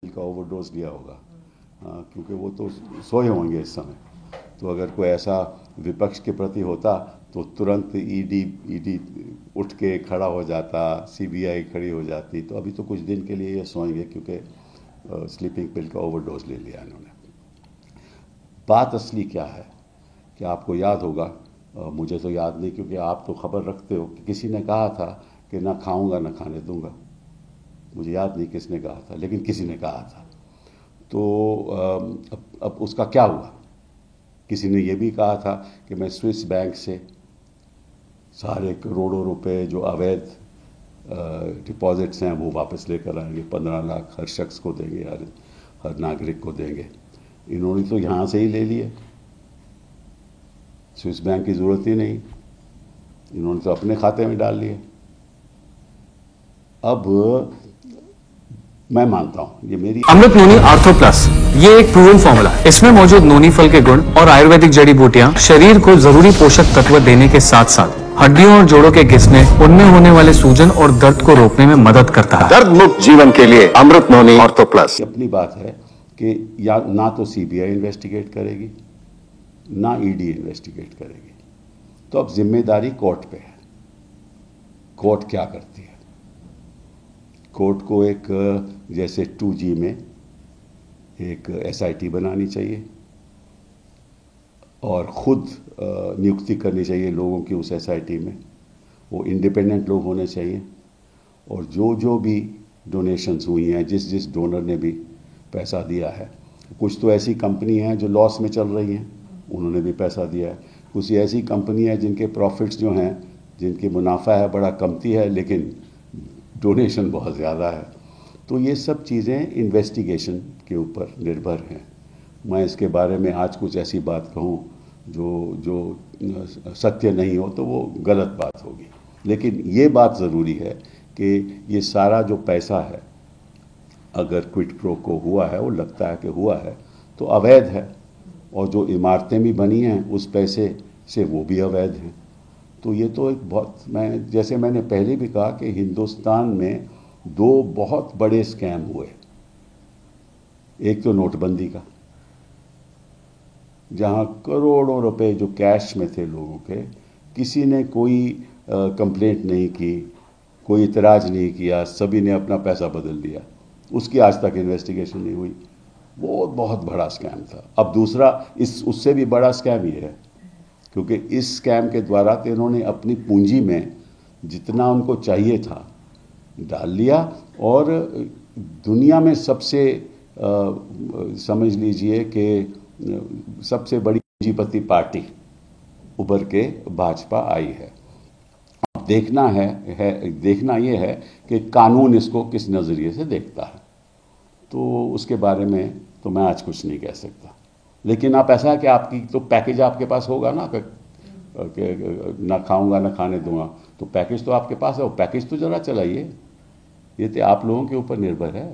का ओवरडोज लिया होगा। क्योंकि वो तो सोए होंगे इस समय। तो अगर कोई ऐसा विपक्ष के प्रति होता तो तुरंत ईडी उठ के खड़ा हो जाता, सीबीआई खड़ी हो जाती। तो अभी तो कुछ दिन के लिए ये सोएंगे क्योंकि स्लीपिंग पिल का ओवरडोज ले लिया इन्होंने। बात असली क्या है कि आपको याद होगा, मुझे तो याद नहीं क्योंकि आप तो खबर रखते हो, कि किसी ने कहा था कि ना खाऊंगा ना खाने दूंगा। मुझे याद नहीं किसने कहा था, लेकिन किसी ने कहा था। तो अब उसका क्या हुआ? किसी ने यह भी कहा था कि मैं स्विस बैंक से सारे करोड़ों रुपए जो अवैध डिपॉजिट्स हैं वो वापस लेकर आएंगे, 15 लाख हर शख्स को देंगे, हर नागरिक को देंगे। इन्होंने तो यहाँ से ही ले लिए, स्विस बैंक की ज़रूरत ही नहीं, इन्होंने तो अपने खाते में डाल लिए। अब मैं मानता हूं ये मेरी अमृत नोनी आर्थो प्लस, ये एक प्रूवन फॉर्मूला है। इसमें मौजूद नोनी फल के गुण और आयुर्वेदिक जड़ी बूटियां शरीर को जरूरी पोषक तत्व देने के साथ साथ हड्डियों और जोड़ों के घिसने, उनमें होने वाले सूजन और दर्द को रोकने में मदद करता है। दर्द मुक्त जीवन के लिए अमृत नोनी आर्थो प्लस। अपनी बात है कि या ना तो सीबीआई इन्वेस्टिगेट करेगी ना ईडी इन्वेस्टिगेट करेगी। तो अब जिम्मेदारी कोर्ट पे है। कोर्ट क्या करती है? कोर्ट को एक जैसे 2G में एक SIT बनानी चाहिए और ख़ुद नियुक्ति करनी चाहिए लोगों की उस SIT में। वो इंडिपेंडेंट लोग होने चाहिए और जो भी डोनेशंस हुई हैं, जिस डोनर ने भी पैसा दिया है, कुछ तो ऐसी कंपनी हैं जो लॉस में चल रही हैं, उन्होंने भी पैसा दिया है। कुछ ऐसी कंपनी है जिनके प्रॉफिट्स जो हैं, जिनकी मुनाफा है बड़ा कमती है, लेकिन डोनेशन बहुत ज़्यादा है। तो ये सब चीज़ें इन्वेस्टिगेशन के ऊपर निर्भर हैं। मैं इसके बारे में आज कुछ ऐसी बात कहूँ जो सत्य नहीं हो तो वो गलत बात होगी। लेकिन ये बात ज़रूरी है कि ये सारा जो पैसा है, अगर क्विड प्रो को हुआ है, वो लगता है कि हुआ है, तो अवैध है। और जो इमारतें भी बनी हैं उस पैसे से, वो भी अवैध हैं। तो ये तो एक बहुत, जैसे मैंने पहले भी कहा कि हिंदुस्तान में 2 बहुत बड़े स्कैम हुए। एक तो नोटबंदी का, जहां करोड़ों रुपए जो कैश में थे लोगों के, किसी ने कोई कंप्लेंट नहीं की, कोई इतराज़ नहीं किया, सभी ने अपना पैसा बदल दिया। उसकी आज तक इन्वेस्टिगेशन नहीं हुई। वो बहुत बड़ा स्कैम था। अब दूसरा उससे भी बड़ा स्कैम ये है, क्योंकि इस स्कैम के द्वारा तो इन्होंने अपनी पूंजी में जितना उनको चाहिए था डाल लिया और दुनिया में सबसे समझ लीजिए कि सबसे बड़ी पूंजीपति पार्टी उभर के भाजपा आई है। अब देखना ये है कि कानून इसको किस नज़रिए से देखता है। तो उसके बारे में तो मैं आज कुछ नहीं कह सकता। लेकिन आप ऐसा है कि आपकी तो पैकेज आपके पास होगा ना, कि ना खाऊंगा ना खाने दूंगा, तो पैकेज तो आपके पास है। वो पैकेज तो ज़रा चलाइए। ये तो आप लोगों के ऊपर निर्भर है।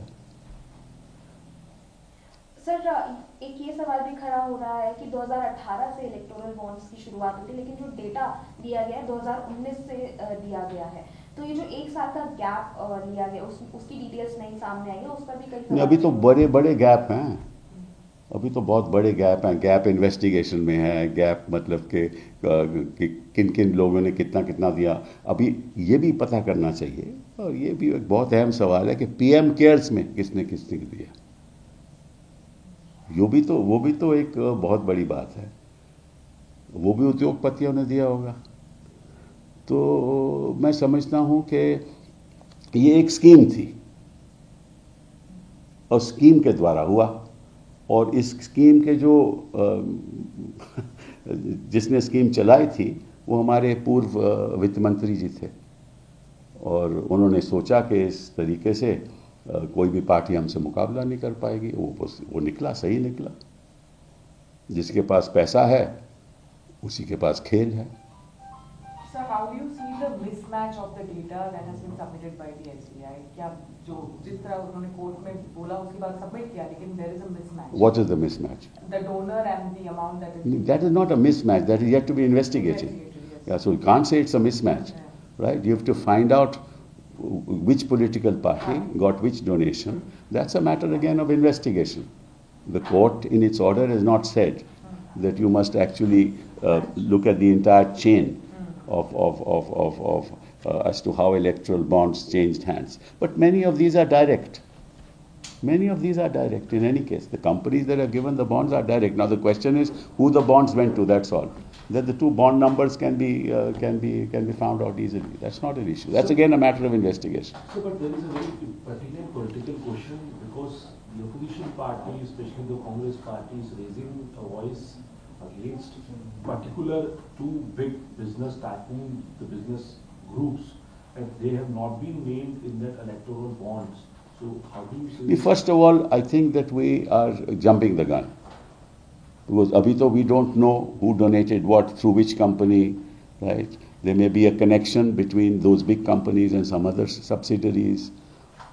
सर, एक ये सवाल भी खड़ा हो रहा है कि 2018 से इलेक्टोरल बॉन्ड्स की शुरुआत हुई थी, लेकिन जो डेटा दिया गया है 2019 से दिया गया है। तो ये जो 1 साल का गैप लिया गया, उसकी डिटेल्स नहीं सामने आई है, उस पर भी कई अभी तो बड़े बड़े गैप हैं। अभी तो बहुत बड़े गैप हैं। गैप इन्वेस्टिगेशन में है, गैप मतलब कि किन किन लोगों ने कितना कितना दिया। अभी ये भी पता करना चाहिए, और ये भी एक बहुत अहम सवाल है कि PM केयर्स में किसने किसने दिया। वो भी तो एक बहुत बड़ी बात है। वो भी उद्योगपतियों ने दिया होगा। तो मैं समझता हूं कि ये एक स्कीम थी और स्कीम के द्वारा हुआ। और इस स्कीम के जो जिसने स्कीम चलाई थी वो हमारे पूर्व वित्त मंत्री जी थे, और उन्होंने सोचा कि इस तरीके से कोई भी पार्टी हमसे मुकाबला नहीं कर पाएगी। वो निकला, सही निकला। जिसके पास पैसा है उसी के पास खेल है। Sir, how do you see the mismatch of the data that has been submitted by the SBI? क्या जो जिस तरह उन्होंने कोर्ट में बोला उसके बाद सबमिट किया, लेकिन there is a mismatch. What is the mismatch? The donor and the amount that is. That is not a mismatch. That is yet to be investigated. Yes. Yeah, so you can't say it's a mismatch, right? You have to find out which political party got which donation, that's a matter again of investigation. The court in its order has not said that you must actually look at the entire chain of as to how electoral bonds changed hands. But many of these are direct. Many of these are direct in any case. The companies that are given the bonds are direct. Now the question is who the bonds went to, that's all. That the two bond numbers can be found out easily. That's not an issue. That's again a matter of investigation. So, but there is a very particular political question because the opposition party, especially the Congress party, is raising a voice against particular two big business tycoon, the business groups, and they have not been named in that electoral bonds. So how do you say? First of all, I think that we are jumping the gun. Because abhi we don't know who donated what through which company, right? There may be a connection between those big companies and some other subsidiaries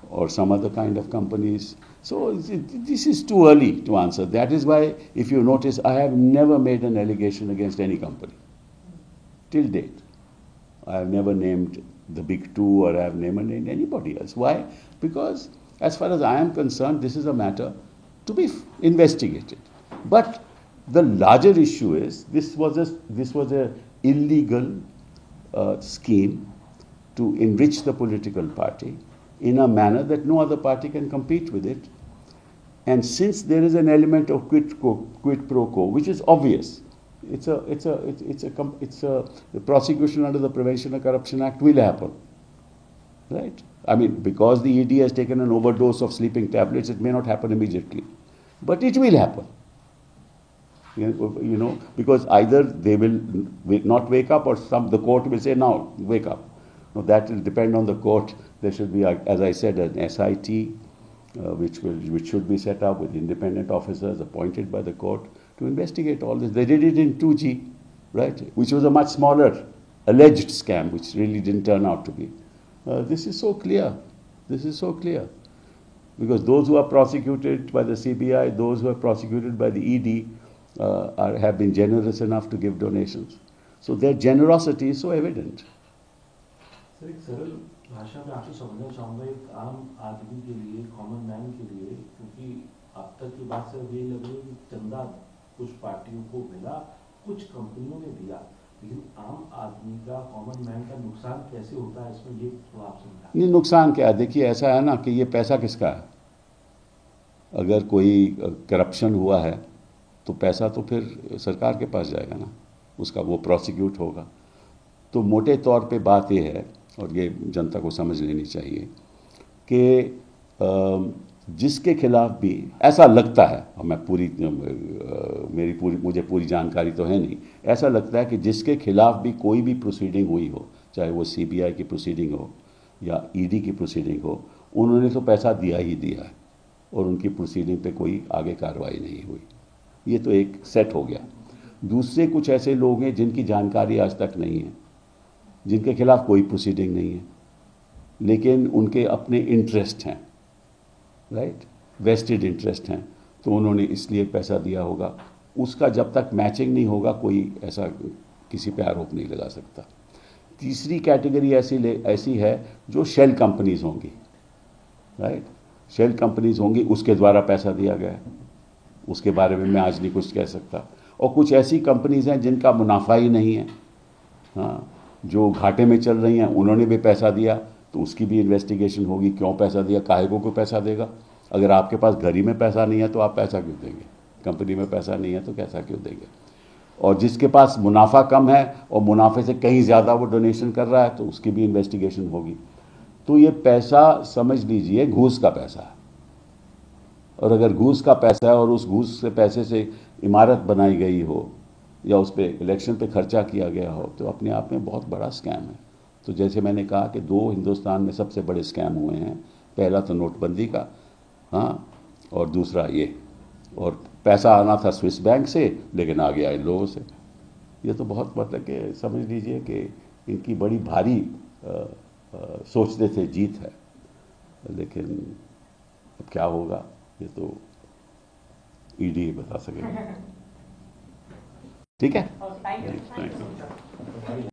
or some other kind of companies. So this is too early to answer. That is why, if you notice, I have never made an allegation against any company. Till date. I have never named the big two or I have never named anybody else. Why? Because as far as I am concerned, this is a matter to be investigated. But the larger issue is this was a illegal scheme to enrich the political party in a manner that no other party can compete with it. And since there is an element of quid pro quo, which is obvious, the prosecution under the Prevention of Corruption Act will happen, right? I mean, because the ED has taken an overdose of sleeping tablets, it may not happen immediately, but it will happen. You know, because either they will not wake up or the court will say, now, wake up. Now, that will depend on the court. There should be, as I said, an SIT, which should be set up with independent officers appointed by the court to investigate all this. They did it in 2G, right, which was a much smaller alleged scam, which really didn't turn out to be. This is so clear. This is so clear. Because those who are prosecuted by the CBI, those who are prosecuted by the ED, have been generous enough to give donations. So their generosity is so evident. Sir एक सरल भाषा में आपसे समझना चाहूँगा एक आम आदमी के लिए, कॉमन मैन के लिए, क्योंकि अब तक की बात सर ये लग रही है कि चंदा कुछ पार्टियों को मिला, कुछ कंपनियों ने दिया, लेकिन आम आदमी का, कॉमन मैन का नुकसान कैसे होता है इसमें, ये थोड़ा आप समझाएं। नहीं, नुकसान क्या है? देखिए, ऐसा है ना कि ये पैसा किसका है? अगर कोई करप्शन हुआ है तो पैसा तो फिर सरकार के पास जाएगा ना, उसका वो प्रोसिक्यूट होगा। तो मोटे तौर पे बात ये है, और ये जनता को समझ लेनी चाहिए, कि जिसके खिलाफ भी ऐसा लगता है, और मैं मुझे पूरी जानकारी तो है नहीं, ऐसा लगता है कि जिसके खिलाफ भी कोई भी प्रोसीडिंग हुई हो, चाहे वो CBI की प्रोसीडिंग हो या ED की प्रोसीडिंग हो, उन्होंने तो पैसा दिया ही दिया है और उनकी प्रोसीडिंग पे कोई आगे कार्रवाई नहीं हुई। ये तो एक सेट हो गया। दूसरे कुछ ऐसे लोग हैं जिनकी जानकारी आज तक नहीं है, जिनके खिलाफ कोई प्रोसीडिंग नहीं है, लेकिन उनके अपने इंटरेस्ट हैं, राइट, वेस्टेड इंटरेस्ट हैं, तो उन्होंने इसलिए पैसा दिया होगा। उसका जब तक मैचिंग नहीं होगा, कोई ऐसा किसी पे आरोप नहीं लगा सकता। तीसरी कैटेगरी ऐसी है जो शेल कंपनीज होंगी, राइट, शेल कंपनीज होंगी, उसके द्वारा पैसा दिया गया, उसके बारे में मैं आज नहीं कुछ कह सकता। और कुछ ऐसी कंपनीज हैं जिनका मुनाफा ही नहीं है, हाँ, जो घाटे में चल रही हैं, उन्होंने भी पैसा दिया, तो उसकी भी इन्वेस्टिगेशन होगी, क्यों पैसा दिया, काहे को पैसा देगा। अगर आपके पास घर ही में पैसा नहीं है तो आप पैसा क्यों देंगे, कंपनी में पैसा नहीं है तो पैसा क्यों देंगे। और जिसके पास मुनाफा कम है और मुनाफे से कहीं ज़्यादा वो डोनेशन कर रहा है, तो उसकी भी इन्वेस्टिगेशन होगी। तो ये पैसा समझ लीजिए घूस का पैसा है, और अगर घूस का पैसा है और उस घूस से पैसे से इमारत बनाई गई हो या उस पर इलेक्शन पे खर्चा किया गया हो, तो अपने आप में बहुत बड़ा स्कैम है। तो जैसे मैंने कहा कि 2 हिंदुस्तान में सबसे बड़े स्कैम हुए हैं, पहला तो नोटबंदी का, हाँ, और दूसरा ये, और पैसा आना था स्विस बैंक से, लेकिन आ गया इन लोगों से। ये तो बहुत मतलब कि समझ लीजिए कि इनकी बड़ी भारी सोचते थे जीत है, लेकिन अब क्या होगा ये तो ED ही बता सकेगा। ठीक है। Thank you.